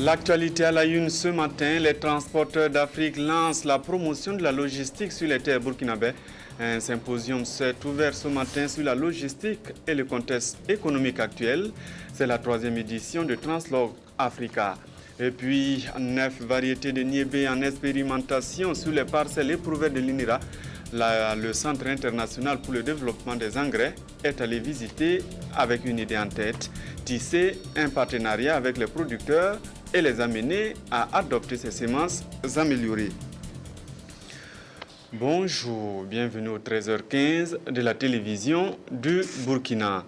L'actualité à la une ce matin, les transporteurs d'Afrique lancent la promotion de la logistique sur les terres burkinabè. Un symposium s'est ouvert ce matin sur la logistique et le contexte économique actuel. C'est la 3e édition de Translog Africa. Et puis, 9 variétés de niébé en expérimentation sur les parcelles éprouvées de l'INIRA. Le Centre international pour le développement des engrais est allé visiter avec une idée en tête, tisser un partenariat avec les producteurs et les amener à adopter ces semences améliorées. Bonjour, bienvenue au 13h15 de la télévision du Burkina.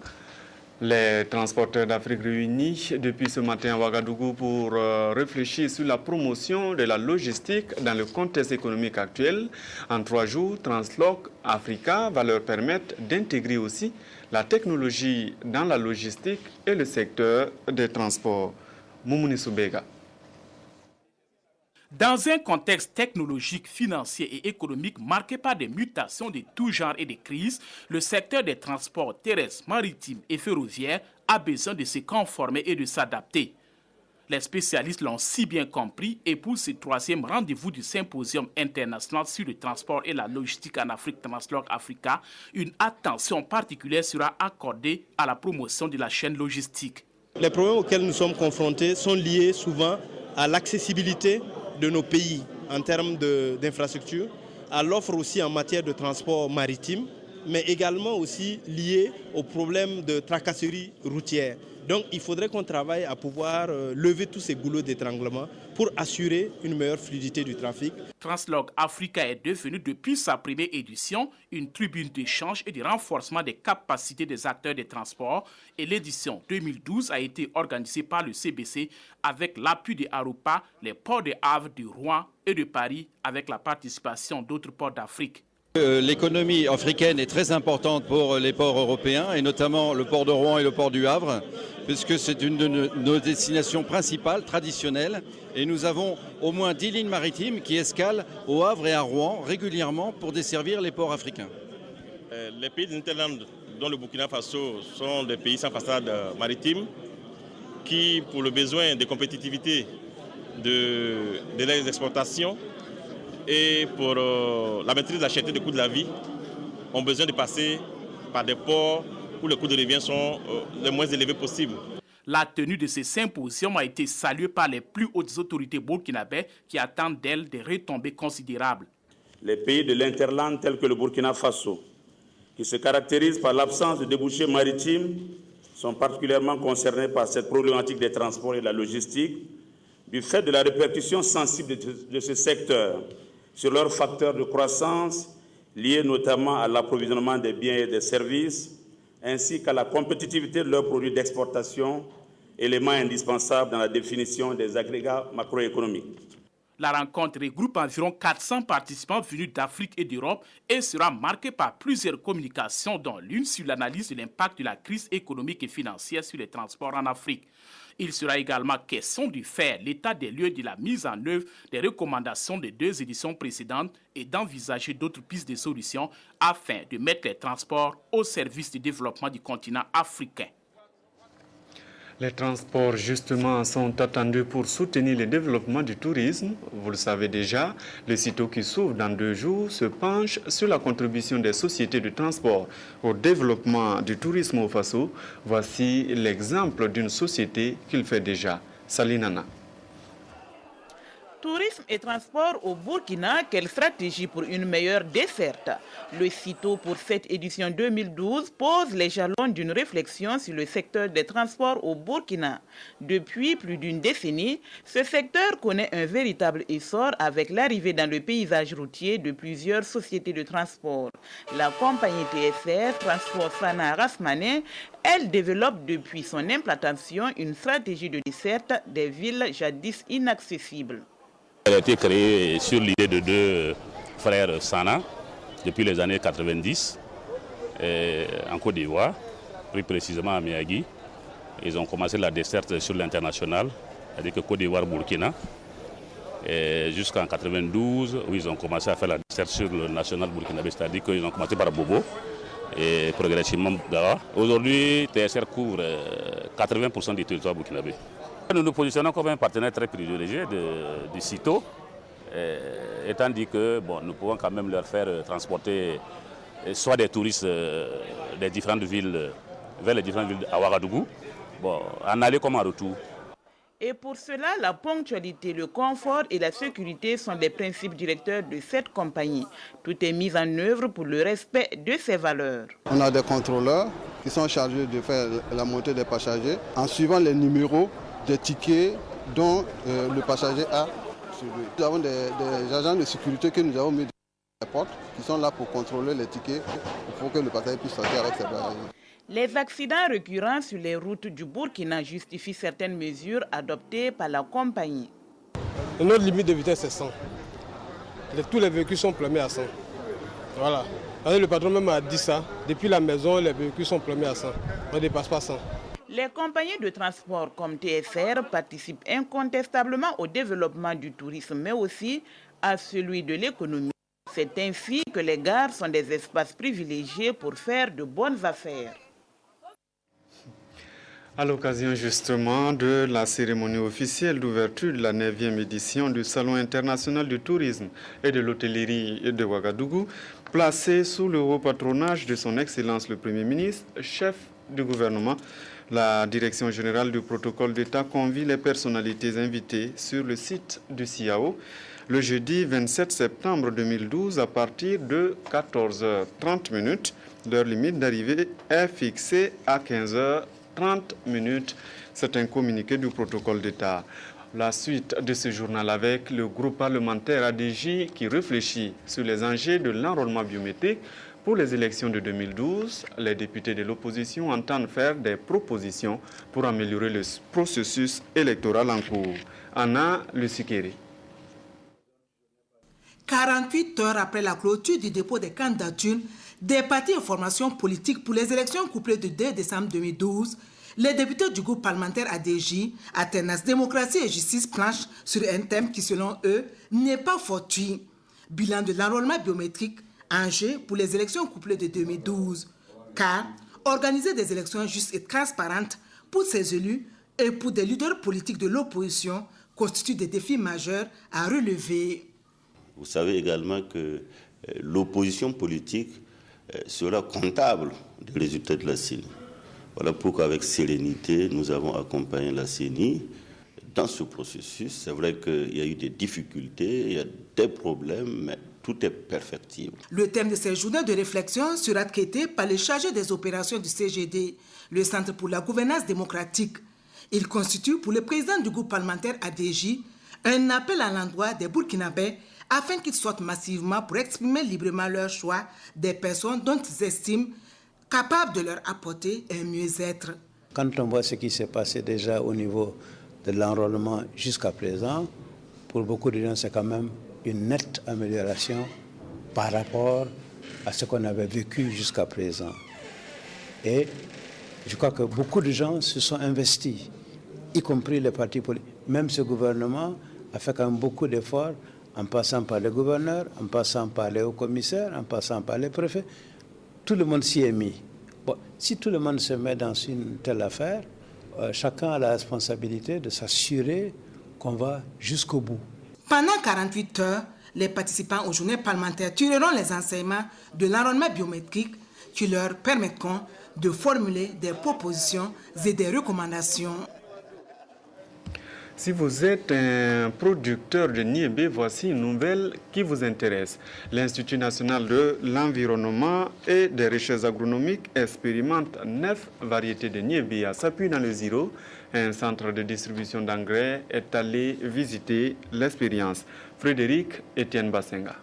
Les transporteurs d'Afrique réunis depuis ce matin à Ouagadougou pour réfléchir sur la promotion de la logistique dans le contexte économique actuel. En 3 jours, Translog Africa va leur permettre d'intégrer aussi la technologie dans la logistique et le secteur des transports. Moumouni Soubega. Dans un contexte technologique, financier et économique marqué par des mutations de tout genre et des crises, le secteur des transports terrestres, maritimes et ferroviaires a besoin de se conformer et de s'adapter. Les spécialistes l'ont si bien compris et pour ce 3e rendez-vous du symposium international sur le transport et la logistique en Afrique, Translog Africa, une attention particulière sera accordée à la promotion de la chaîne logistique. Les problèmes auxquels nous sommes confrontés sont liés souvent à l'accessibilité de nos pays en termes d'infrastructures, à l'offre aussi en matière de transport maritime, mais également aussi lié aux problèmes de tracasserie routière. Donc il faudrait qu'on travaille à pouvoir lever tous ces goulots d'étranglement pour assurer une meilleure fluidité du trafic. Translog Africa est devenu depuis sa première édition une tribune d'échange et de renforcement des capacités des acteurs des transports et l'édition 2012 a été organisée par le CBC avec l'appui de Arupa, les ports de Havre, de Rouen et de Paris avec la participation d'autres ports d'Afrique. L'économie africaine est très importante pour les ports européens et notamment le port de Rouen et le port du Havre puisque c'est une de nos destinations principales, traditionnelles et nous avons au moins 10 lignes maritimes qui escalent au Havre et à Rouen régulièrement pour desservir les ports africains. Les pays de l'Interland, dont le Burkina Faso, sont des pays sans façade maritime qui, pour le besoin de compétitivité de leurs exportations, et pour la maîtrise de la cherté des coûts de la vie, ont besoin de passer par des ports où les coûts de revient sont les moins élevés possibles. La tenue de ce symposium a été saluée par les plus hautes autorités burkinabè qui attendent d'elles des retombées considérables. Les pays de l'Interland tels que le Burkina Faso, qui se caractérisent par l'absence de débouchés maritimes, sont particulièrement concernés par cette problématique des transports et de la logistique, du fait de la répercussion sensible de ce secteur sur leurs facteurs de croissance, liés notamment à l'approvisionnement des biens et des services, ainsi qu'à la compétitivité de leurs produits d'exportation, élément indispensable dans la définition des agrégats macroéconomiques. La rencontre regroupe environ 400 participants venus d'Afrique et d'Europe et sera marquée par plusieurs communications, dont l'une sur l'analyse de l'impact de la crise économique et financière sur les transports en Afrique. Il sera également question de faire l'état des lieux de la mise en œuvre des recommandations des 2 éditions précédentes et d'envisager d'autres pistes de solutions afin de mettre les transports au service du développement du continent africain. Les transports, justement, sont attendus pour soutenir le développement du tourisme. Vous le savez déjà, le CITO qui s'ouvre dans 2 jours se penche sur la contribution des sociétés de transport au développement du tourisme au Faso. Voici l'exemple d'une société qu'il fait déjà. Salinana. Tourisme et transport au Burkina, quelle stratégie pour une meilleure desserte? Le CITO pour cette édition 2012 pose les jalons d'une réflexion sur le secteur des transports au Burkina. Depuis plus d'une décennie, ce secteur connaît un véritable essor avec l'arrivée dans le paysage routier de plusieurs sociétés de transport. La compagnie TSR, Transport Sana Rasmané, elle développe depuis son implantation une stratégie de desserte des villes jadis inaccessibles. Elle a été créée sur l'idée de 2 frères Sana depuis les années 90 en Côte d'Ivoire, plus précisément à Miyagi. Ils ont commencé la desserte sur l'international, c'est-à-dire que Côte d'Ivoire-Burkina, jusqu'en 92 où ils ont commencé à faire la desserte sur le national burkinabé, c'est-à-dire qu'ils ont commencé par Bobo et progressivement Gawa. Aujourd'hui, TSR couvre 80% du territoire burkinabé. Nous nous positionnons comme un partenaire très privilégié du CITO, étant dit que nous pouvons quand même leur faire transporter soit des touristes des différentes villes vers les différentes villes à Ouagadougou, en aller comme en retour. Et pour cela, la ponctualité, le confort et la sécurité sont des principes directeurs de cette compagnie. Tout est mis en œuvre pour le respect de ces valeurs. On a des contrôleurs qui sont chargés de faire la montée des passagers en suivant les numéros des tickets dont le passager a sur lui. Nous avons des agents de sécurité que nous avons mis à la porte qui sont là pour contrôler les tickets. Il faut que le passager puisse sortir avec ses bagages. Les accidents récurrents sur les routes du Burkina justifient certaines mesures adoptées par la compagnie. Notre limite de vitesse est 100. Tous les véhicules sont plombés à 100. Voilà. Le patron même a dit ça. Depuis la maison, les véhicules sont plombés à 100. On ne dépasse pas 100. Les compagnies de transport comme TSR participent incontestablement au développement du tourisme, mais aussi à celui de l'économie. C'est ainsi que les gares sont des espaces privilégiés pour faire de bonnes affaires. À l'occasion justement de la cérémonie officielle d'ouverture de la 9e édition du Salon international du tourisme et de l'hôtellerie de Ouagadougou, placé sous le haut patronage de son Excellence le Premier ministre, chef du gouvernement, la Direction générale du protocole d'État convie les personnalités invitées sur le site du CIAO le jeudi 27 septembre 2012 à partir de 14h30. L'heure limite d'arrivée est fixée à 15h30. C'est un communiqué du protocole d'État. La suite de ce journal avec le groupe parlementaire ADJ qui réfléchit sur les enjeux de l'enrôlement biométrique pour les élections de 2012. Les députés de l'opposition entendent faire des propositions pour améliorer le processus électoral en cours. Anna Lusikeri. 48 heures après la clôture du dépôt des candidatures des partis et formations politiques pour les élections couplées du 2 décembre 2012, les députés du groupe parlementaire ADJ, Alternance Démocratie et Justice, planchent sur un thème qui, selon eux, n'est pas fortuit. Bilan de l'enrôlement biométrique, enjeu pour les élections couplées de 2012. Car organiser des élections justes et transparentes pour ces élus et pour des leaders politiques de l'opposition constitue des défis majeurs à relever. Vous savez également que l'opposition politique sera comptable des résultats de la CENI. Voilà pourquoi avec sérénité, nous avons accompagné la CENI dans ce processus. C'est vrai qu'il y a eu des difficultés, il y a des problèmes, mais tout est perfectible. Le thème de ces journées de réflexion sera traité par les chargés des opérations du CGD, le Centre pour la gouvernance démocratique. Il constitue pour le président du groupe parlementaire ADJ un appel à l'endroit des Burkinabés afin qu'ils sortent massivement pour exprimer librement leur choix des personnes dont ils estiment capables de leur apporter un mieux-être. Quand on voit ce qui s'est passé déjà au niveau de l'enrôlement jusqu'à présent, pour beaucoup de gens, c'est quand même une nette amélioration par rapport à ce qu'on avait vécu jusqu'à présent. Et je crois que beaucoup de gens se sont investis, y compris les partis politiques. Même ce gouvernement a fait quand même beaucoup d'efforts, en passant par les gouverneurs, en passant par les hauts commissaires, en passant par les préfets. Tout le monde s'y est mis. Bon, si tout le monde se met dans une telle affaire, chacun a la responsabilité de s'assurer qu'on va jusqu'au bout. Pendant 48 heures, les participants aux journées parlementaires tireront les enseignements de l'enrôlement biométrique qui leur permettront de formuler des propositions et des recommandations. Si vous êtes un producteur de niébé, voici une nouvelle qui vous intéresse. L'Institut national de l'environnement et des recherches agronomiques expérimente 9 variétés de niébé à Sapuy dans le Ziro. Un centre de distribution d'engrais est allé visiter l'expérience. Frédéric Etienne Bassenga.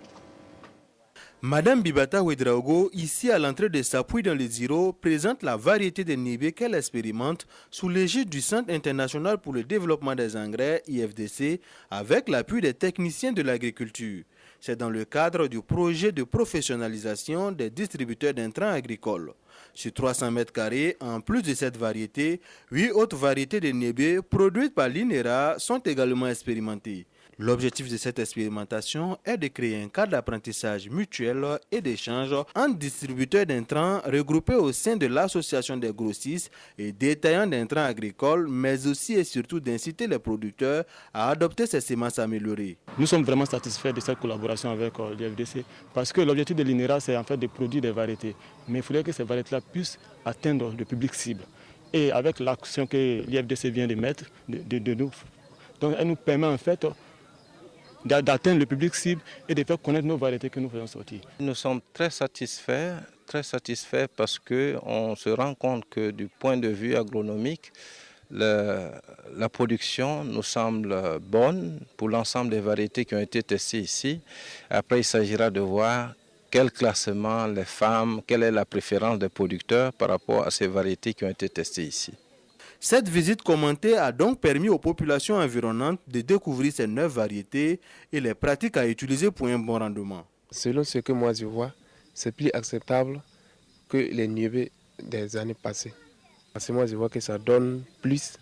Madame Bibata Ouedraogo, ici à l'entrée de Sapuy dans le Ziro, présente la variété de niébé qu'elle expérimente sous l'égide du Centre international pour le développement des engrais, IFDC, avec l'appui des techniciens de l'agriculture. C'est dans le cadre du projet de professionnalisation des distributeurs d'intrants agricoles. Sur 300 mètres carrés, en plus de cette variété, 8 autres variétés de niébé produites par l'INERA sont également expérimentées. L'objectif de cette expérimentation est de créer un cadre d'apprentissage mutuel et d'échange entre distributeurs d'intrants regroupés au sein de l'association des grossistes et détaillants d'intrants agricoles, mais aussi et surtout d'inciter les producteurs à adopter ces semences améliorées. Nous sommes vraiment satisfaits de cette collaboration avec l'IFDC parce que l'objectif de l'INERA, c'est en fait de produire des variétés. Mais il faudrait que ces variétés-là puissent atteindre le public cible. Et avec l'action que l'IFDC vient de mettre, de nous, donc elle nous permet en fait d'atteindre le public cible et de faire connaître nos variétés que nous faisons sortir. Nous sommes très satisfaits parce qu'on se rend compte que du point de vue agronomique, la production nous semble bonne pour l'ensemble des variétés qui ont été testées ici. Après, il s'agira de voir quel classement les femmes, quelle est la préférence des producteurs par rapport à ces variétés qui ont été testées ici. Cette visite commentée a donc permis aux populations environnantes de découvrir ces 9 variétés et les pratiques à utiliser pour un bon rendement. Selon ce que moi je vois, c'est plus acceptable que les niébés des années passées. Parce que moi je vois que ça donne plus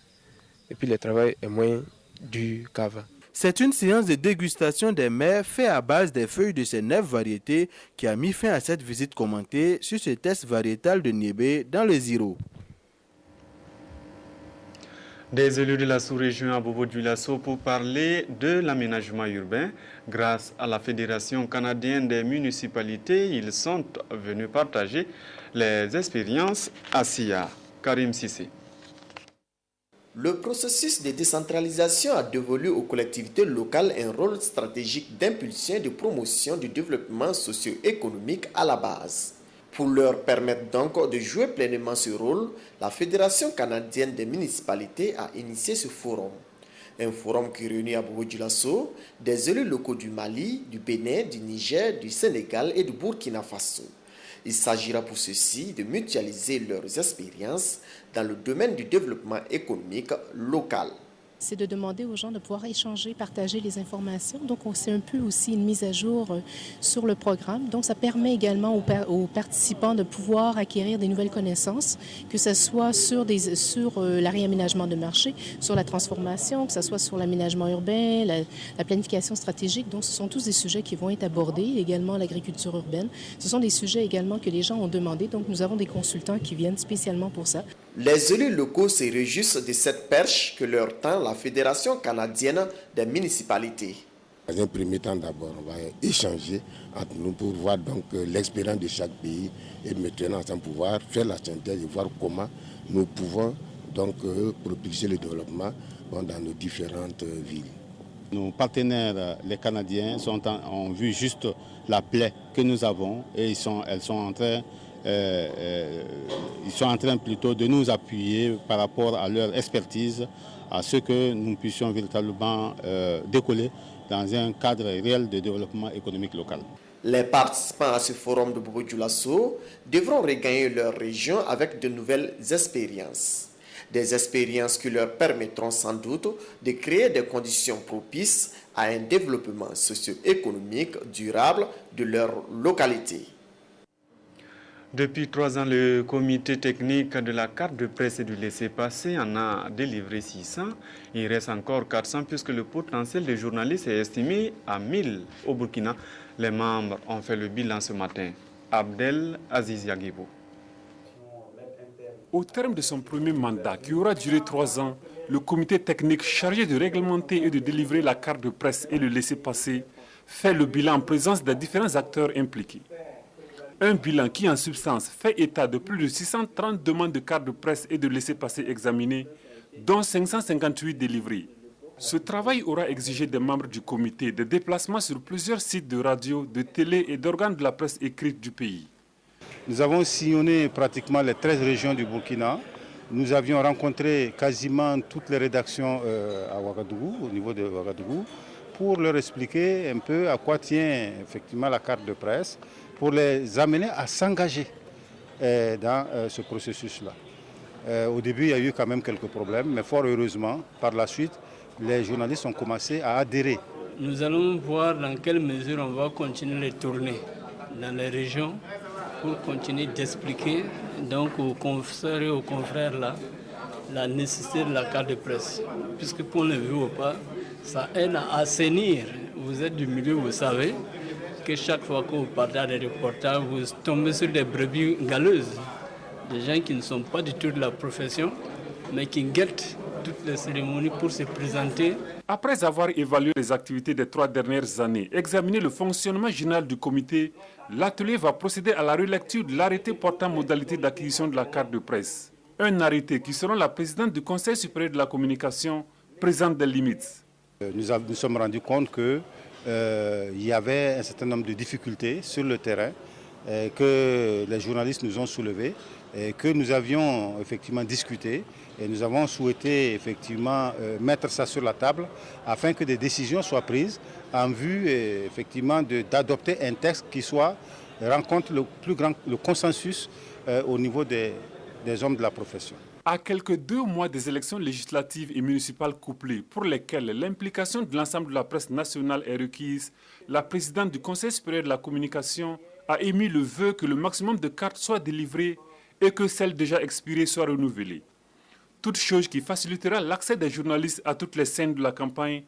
et puis le travail est moins dur qu'avant. C'est une séance de dégustation des mets faite à base des feuilles de ces 9 variétés qui a mis fin à cette visite commentée sur ce test variétal de niébé dans le Ziro. Des élus de la sous-région à Bobo-Dioulasso pour parler de l'aménagement urbain. Grâce à la Fédération canadienne des municipalités, ils sont venus partager les expériences à SIA. Karim Sissé. Le processus de décentralisation a dévolu aux collectivités locales un rôle stratégique d'impulsion et de promotion du développement socio-économique à la base. Pour leur permettre donc de jouer pleinement ce rôle, la Fédération canadienne des municipalités a initié ce forum. Un forum qui réunit à Bobo-Dioulasso des élus locaux du Mali, du Bénin, du Niger, du Sénégal et du Burkina Faso. Il s'agira pour ceux-ci de mutualiser leurs expériences dans le domaine du développement économique local. C'est de demander aux gens de pouvoir échanger, partager les informations. Donc, c'est un peu aussi une mise à jour sur le programme. Donc, ça permet également aux participants de pouvoir acquérir des nouvelles connaissances, que ce soit sur la réaménagement de marché, sur la transformation, que ce soit sur l'aménagement urbain, la planification stratégique. Donc, ce sont tous des sujets qui vont être abordés. Également, l'agriculture urbaine. Ce sont des sujets également que les gens ont demandé. Donc, nous avons des consultants qui viennent spécialement pour ça. Les élus locaux se réjouissent de cette perche que leur tend la Fédération canadienne des municipalités. Dans un premier temps, d'abord, on va échanger entre nous pour voir donc l'expérience de chaque pays et maintenant ensemble pouvoir faire la synthèse et voir comment nous pouvons donc propulser le développement dans nos différentes villes. Nos partenaires, les Canadiens, ont vu juste la plaie que nous avons et ils sont en train plutôt de nous appuyer par rapport à leur expertise, à ce que nous puissions véritablement décoller dans un cadre réel de développement économique local. Les participants à ce forum de Bobo-Dioulasso devront regagner leur région avec de nouvelles expériences. Des expériences qui leur permettront sans doute de créer des conditions propices à un développement socio-économique durable de leur localité. Depuis 3 ans, le comité technique de la carte de presse et du laissez-passer en a délivré 600. Il reste encore 400 puisque le potentiel des journalistes est estimé à 1000 au Burkina. Les membres ont fait le bilan ce matin. Abdel Aziz Yaguebo. Au terme de son premier mandat, qui aura duré 3 ans, le comité technique chargé de réglementer et de délivrer la carte de presse et le laissez-passer fait le bilan en présence des différents acteurs impliqués. Un bilan qui, en substance, fait état de plus de 630 demandes de cartes de presse et de laissez-passer examinées, dont 558 délivrées. Ce travail aura exigé des membres du comité des déplacements sur plusieurs sites de radio, de télé et d'organes de la presse écrite du pays. Nous avons sillonné pratiquement les 13 régions du Burkina. Nous avions rencontré quasiment toutes les rédactions à Ouagadougou, au niveau de Ouagadougou, pour leur expliquer un peu à quoi tient effectivement la carte de presse, pour les amener à s'engager dans ce processus-là. Au début, il y a eu quand même quelques problèmes, mais fort heureusement, par la suite, les journalistes ont commencé à adhérer. Nous allons voir dans quelle mesure on va continuer les tournées dans les régions pour continuer d'expliquer donc aux confrères et aux confrères là la nécessité de la carte de presse. Puisque qu'on le veut ou pas, Ça aide à assainir. Vous êtes du milieu, vous savez que chaque fois que vous partez à des reportages, vous tombez sur des brebis galeuses. Des gens qui ne sont pas du tout de la profession, mais qui guettent toutes les cérémonies pour se présenter. Après avoir évalué les activités des 3 dernières années, examiné le fonctionnement général du comité, l'atelier va procéder à la relecture de l'arrêté portant modalité d'acquisition de la carte de presse. Un arrêté qui, selon la présidente du Conseil supérieur de la communication, présente des limites. Nous sommes rendus compte qu'il y avait un certain nombre de difficultés sur le terrain que les journalistes nous ont soulevées, que nous avions effectivement discuté et nous avons souhaité effectivement mettre ça sur la table afin que des décisions soient prises en vue effectivement d'adopter un texte qui rencontre le consensus au niveau des hommes de la profession. À quelques 2 mois des élections législatives et municipales couplées pour lesquelles l'implication de l'ensemble de la presse nationale est requise, la présidente du Conseil supérieur de la communication a émis le vœu que le maximum de cartes soient délivrées et que celles déjà expirées soient renouvelées. Toute chose qui facilitera l'accès des journalistes à toutes les scènes de la campagne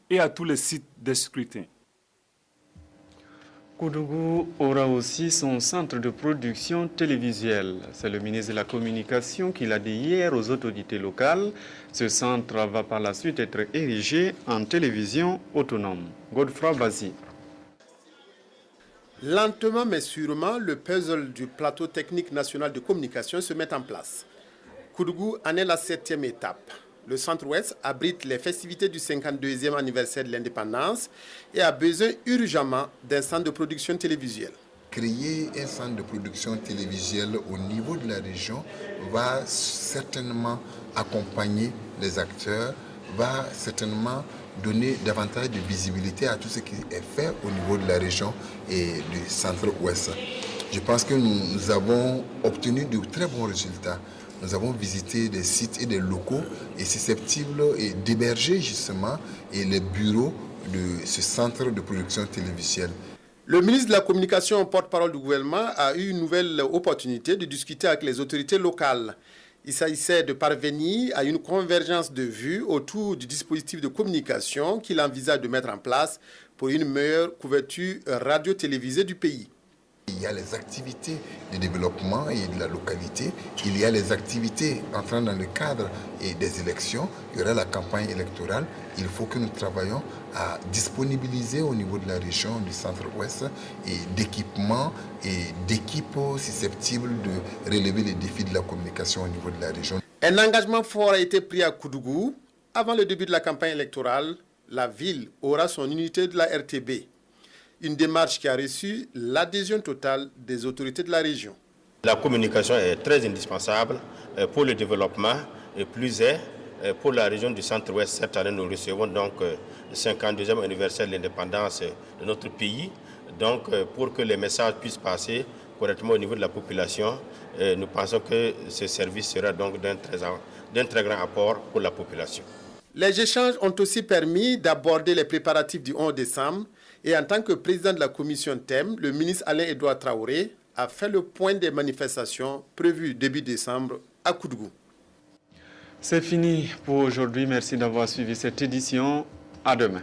et à tous les sites des scrutins. Koudougou aura aussi son centre de production télévisuelle. C'est le ministre de la Communication qui l'a dit hier aux autorités locales. Ce centre va par la suite être érigé en télévision autonome. Godefroy Bazi. Lentement mais sûrement, le puzzle du plateau technique national de communication se met en place. Koudougou en est la 7e étape. Le Centre-Ouest abrite les festivités du 52e anniversaire de l'indépendance et a besoin urgemment d'un centre de production télévisuelle. Créer un centre de production télévisuelle au niveau de la région va certainement accompagner les acteurs, va certainement donner davantage de visibilité à tout ce qui est fait au niveau de la région et du Centre-Ouest. Je pense que nous avons obtenu de très bons résultats. Nous avons visité des sites et des locaux et susceptibles d'héberger justement les bureaux de ce centre de production télévisuelle. Le ministre de la Communication, porte-parole du gouvernement, a eu une nouvelle opportunité de discuter avec les autorités locales. Il s'agissait de parvenir à une convergence de vues autour du dispositif de communication qu'il envisage de mettre en place pour une meilleure couverture radio-télévisée du pays. Il y a les activités de développement et de la localité, il y a les activités entrant dans le cadre des élections, il y aura la campagne électorale. Il faut que nous travaillions à disponibiliser au niveau de la région du Centre-Ouest d'équipements et d'équipes susceptibles de relever les défis de la communication au niveau de la région. Un engagement fort a été pris à Koudougou. Avant le début de la campagne électorale, la ville aura son unité de la RTB. Une démarche qui a reçu l'adhésion totale des autorités de la région. La communication est très indispensable pour le développement et plus est pour la région du Centre-Ouest. Cette année, nous recevons donc le 52e anniversaire de l'indépendance de notre pays. Donc, pour que les messages puissent passer correctement au niveau de la population, nous pensons que ce service sera donc d'un très grand apport pour la population. Les échanges ont aussi permis d'aborder les préparatifs du 11 décembre. Et en tant que président de la commission thème, le ministre Alain-Edouard Traoré a fait le point des manifestations prévues début décembre à Koudougou. C'est fini pour aujourd'hui. Merci d'avoir suivi cette édition. À demain.